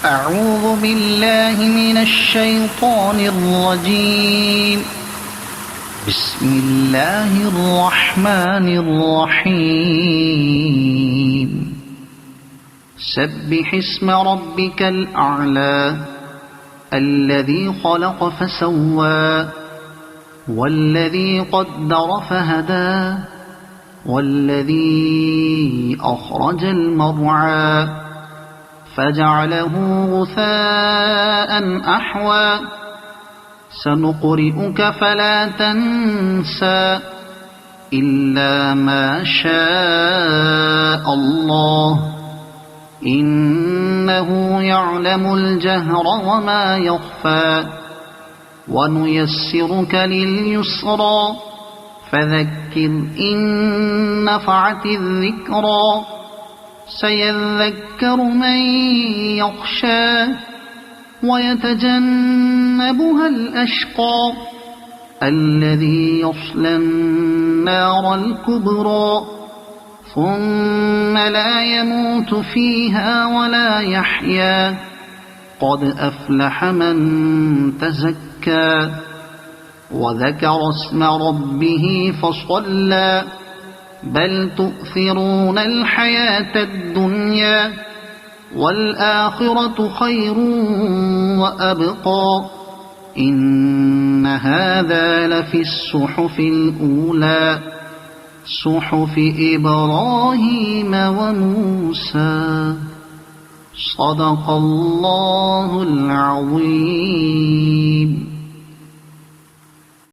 أعوذ بالله من الشيطان الرجيم. بسم الله الرحمن الرحيم. سبح اسم ربك الأعلى الذي خلق فسوى والذي قدر فهدى والذي أخرج المرعى فجعله غثاء أحوى سنقرئك فلا تنسى إلا ما شاء الله إنه يعلم الجهر وما يخفى ونيسرك لليسرى فذكر إن نفعت الذكرى سيذكر من يخشى ويتجنبها الأشقى الذي يصلى النار الكبرى ثم لا يموت فيها ولا يحيا قد أفلح من تزكى وذكر اسم ربه فصلى بل تؤثرون الحياة الدنيا والآخرة خير وأبقى إن هذا لفي الصحف الأولى صحف إبراهيم وموسى صدق الله العظيم.